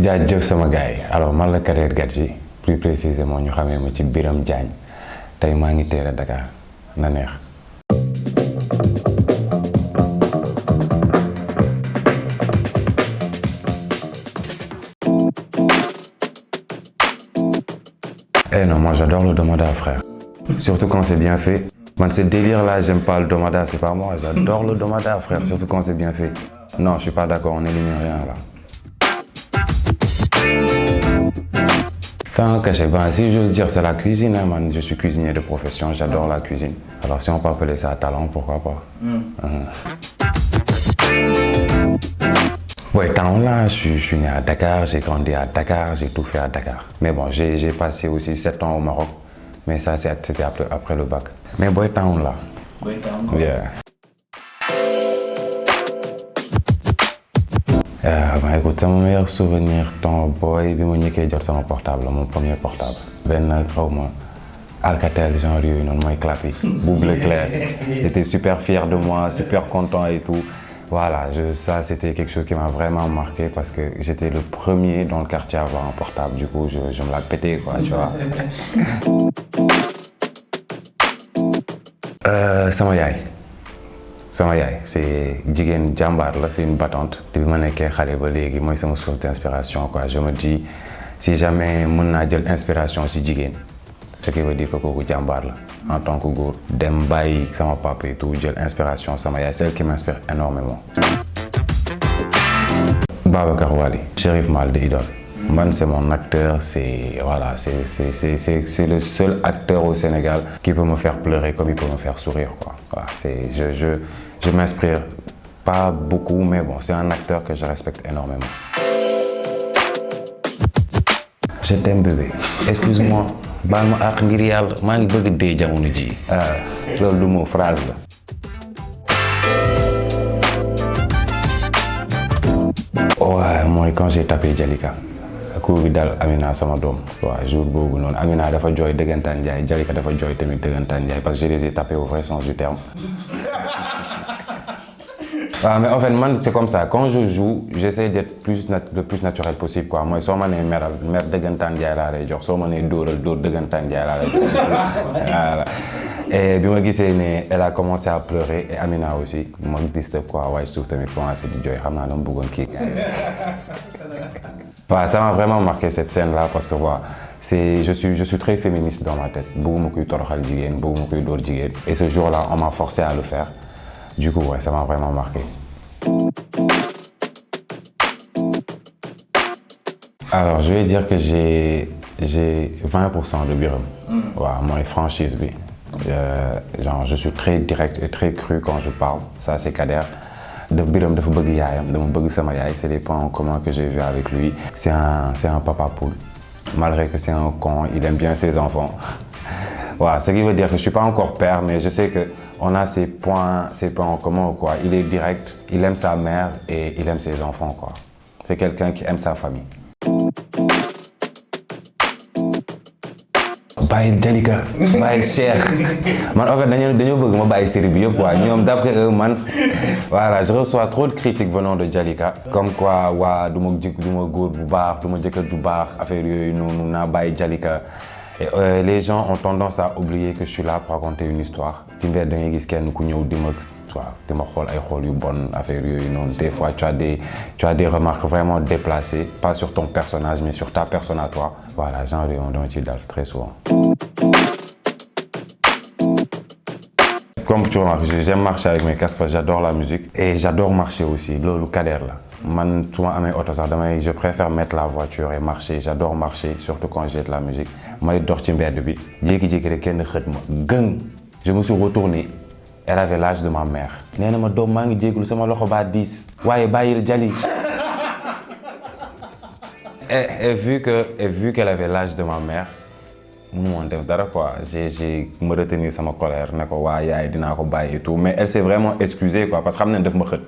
jaajëf sama gars yi alors man la Kader Gadji plus précisément ñu xamee ma ci Biram Diagne tey maa ngi teel a Dakar na neex. Eh non, moi j'adore le domada, frère. Surtout quand c'est bien fait. Man, ce délire-là, j'aime pas le domada, c'est pas moi. J'adore le domada, frère, surtout quand c'est bien fait. Non, je suis pas d'accord, on n'élimine rien là. Tant caché, ben, si j'ose dire, c'est la cuisine, hein, man. Je suis cuisinier de profession, j'adore la cuisine. Alors si on peut appeler ça talent, pourquoi pas. Ouais, talent là, je suis né à Dakar, j'ai grandi à Dakar, j'ai tout fait à Dakar. Mais bon, j'ai passé aussi 7 ans au Maroc, mais ça c'était après le bac. Mais boy town là. Boy town. Yeah. Bah écoute, c'est mon meilleur souvenir, ton boy, bi ma ñëkkee jot sama portable, mon premier portable. Ben xaw ma Alcatel genre yooyu noonu mooy clap yi, boucle clair. J'étais super fier de moi, super content et tout. Voilà, ça c'était quelque chose qui m'a vraiment marqué parce que j'étais le premier dans le quartier à avoir un portable. Du coup, je me la pétais quoi, tu vois. Sama yaay c'est jigéen jàmbaar la, c'est une battante. Te bi ma nekkee xale ba léegi mooy sama source d'inspiration quoi. Je me dis si jamais mën naa jël inspiration ci jigéen, ce qui veut dire que kooku jàmbaar la en tant que góor. Dem bàyyi sama papa et tout jël inspiration sama yaay, c'est elle qui m'inspire énormément. Babacar Wali, Chérif Mal de Idole. Man, c'est mon acteur, c'est le seul acteur au Sénégal qui peut me faire pleurer comme il peut me faire sourire quoi. Voilà, je m'inspire pas beaucoup, mais bon, c'est un acteur que je respecte énormément. Je t'aime bébé. Excuse-moi, baal ma àq ngir yàlla, maa ngi bëgg dee jamono ji. Loolu lu mu phrase la. Ouais, moi quand j'ai tapé Jalika. Coup bi dal Amina sama doom. waaw jour boobu noonu Amina dafa jooy dëggantaan Njaay, Jalika dafa jooy tamit dëggantaan Njaay parce que je les ai tapés au vrai sens du terme. waaw mais en fait man c'est comme ça quand je joue j'essaie d'être le plus naturel possible quoi. Mooy soo ma nee mer dëggantaan Njaay laa lay jox, soo ma nee dóor dëggantaan Njaay laa lay jox. Voilà. Et bi ma gisee ne elle a commencé à pleurer et Amina aussi ma disturb quoi, waaye suuf tamit commencé di jooy, xam naa dama bëggoon kii. Ouais, ça m'a vraiment marqué cette scène-là parce que voilà, je suis très féministe dans ma tête. Bëgguma kuy toroxal jigéen, bëgguma kuy dóor jigéen. Et ce jour-là, on m'a forcé à le faire. Du coup, ouais, ça m'a vraiment marqué. Alors, je vais dire que j'ai 20% de Biram. Ouais, moi, franchise, oui. Genre, je suis très direct et très cru quand je parle. Ça, c'est Kader. De Biram dafa bëgg yaayam, dama bëgg sama yaay, c'est des points en commun que j'ai vu avec lui. C'est un papa poule. Malgré que c'est un con, il aime bien ses enfants. Voilà, ce qui veut dire que je suis pas encore père, mais je sais que on a ces points en commun quoi. Il est direct, il aime sa mère et il aime ses enfants quoi. C'est quelqu'un qui aime sa famille. Bàyyil Jalika, bàyyil Cheikh. Man en fait dañoo bëgg ma bàyyi série bi yëpp quoi. Ñoom d'après eux man voilà, je reçois trop de critiques venant de Jalika comme quoi waa du ma góor bu baax, du ma jëkkër ju baax, affaire yooyu noonu naa bàyyi Jalika. Et les gens ont tendance à oublier que je suis là pour raconter une histoire. Si mbedd da ngay gis kenn ku ñëw di ma xool ay xool yu bon affaire yooyu noonu. Des fois tu as des remarques vraiment déplacées, pas sur ton personnage mais sur ta personne à toi. Voilà, genre yooyu dama ciy dal très souvent. Comme tu remarques, j'aime marcher avec mes casques parce que j'adore la musique et j'adore marcher aussi. Loolu Kader la. Man su ma amee oto sax je préfère mettre la voiture et marcher. J'adore marcher, surtout quand j'ai de la musique. May dox ci mbedd bi jékki-jékki rek kenn xët ma gën. Je me suis retourné. Elle avait l'âge de ma mère. Nee na ma doom maa ngi jégalu sama loxo baa 10. waaye bàyyil Jali. Et vu qu'elle avait l'âge de ma mère. mënu woon def dara quoi, j'ai me retenir sama colère ne ko waa yaay dinaa ko bàyyi et tout, mais elle s'est vraiment excusée quoi parce que xam ne def ma xët.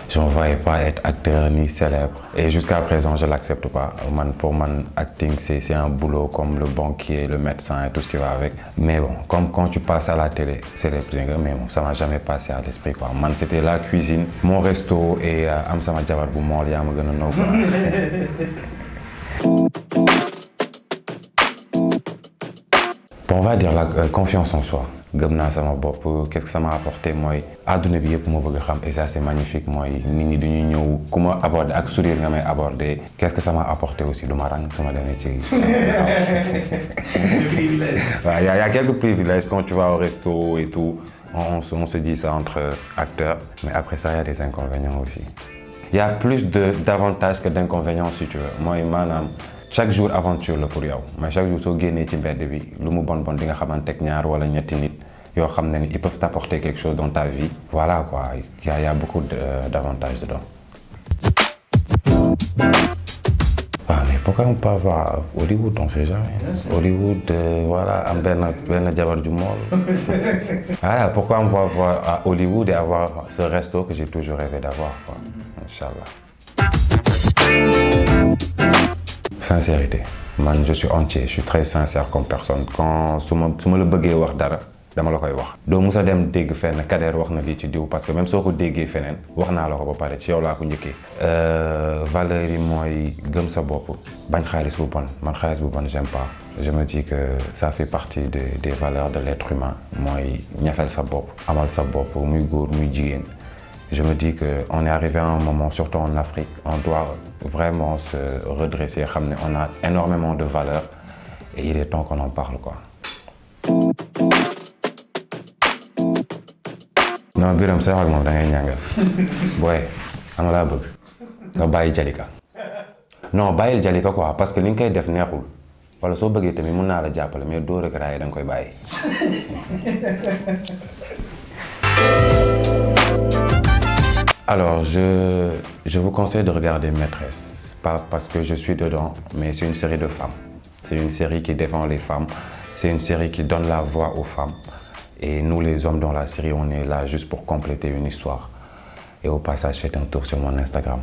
Je ne me voyais pas être acteur ni célèbre. Et jusqu'à présent, je ne l'accepte pas. Pour moi, acting, c'est un boulot comme le banquier, le médecin et tout ce qui va avec. Mais bon, comme quand tu passes à la télé, c'est les plus mais bon, ça ne m'a jamais passé à l'esprit. C'était la cuisine, mon resto et am sama jabar bu mool yaa ma gën a naw quoi. On va dire la confiance en soi. Qu'est-ce que ça m'a apporté? Moi, àdduna bi yëpp ma bëgg xam et ça c'est magnifique. Moi, nit ñi dañuy ñëw ku ma aborder ak sourire nga may aborder. Qu'est-ce que ça m'a apporté aussi? Du ma rang sama demee ci. Il y a quelques privilèges quand tu vas au resto et tout. On se dit ça entre acteurs, mais après ça, il y a des inconvénients aussi. Il y a plus d'avantages que d'inconvénients si tu veux. Moi, chaque jour aventure la pour yow mais chaque jour soo génnee ci mbedd bi lu mu bon di nga xamante ak ñaar wala ñetti nit yoo xam ne ni ils peuvent t'apporter quelque chose dans ta vie. Voilà quoi, il y a beaucoup d'avantages dedans. Ah mais pourquoi on peut avoir Hollywood, on sait jamais. Hollywood, voilà, am benn jabar ju mool. Voilà, pourquoi on va voir à Hollywood et avoir ce resto que j'ai toujours rêvé d'avoir quoi. Inch'Allah. Sincérité. Man, je suis entier, je suis très sincère comme personne. Quand su ma la bëggee wax dara dama la koy wax. doo musa dem dégg fenn Kader wax na lii ci diw parce que même soo ko déggee feneen wax naa la ko ba pare ci yow laa ko njëkkee. Valeur yi mooy gëm sa bopp bañ xaalis bu bon man xaalis bu bon j'aime pas. Je me dis que ça fait partie des valeurs de l'être humain mooy ñafel sa bopp amal sa bopp muy góor muy jigéen. Je me dis qu'on est arrivé à un moment, surtout en Afrique, on doit vraiment se redresser. On a énormément de valeurs et il est temps qu'on en parle, quoi. Non, Biram, c'est vrai que je suis boy, je suis là. Jalika. Non, bàyyil Jalika quoi, parce que li nga koy def neexul. Wala soo bëggee tamit mën naa la jàppale mais doo rek raay da nga koy bàyyi. Alors, je vous conseille de regarder Maîtresse, pas parce que je suis dedans, mais c'est une série de femmes. C'est une série qui défend les femmes, c'est une série qui donne la voix aux femmes. Et nous, les hommes dans la série, on est là juste pour compléter une histoire. Et au passage, faites un tour sur mon Instagram.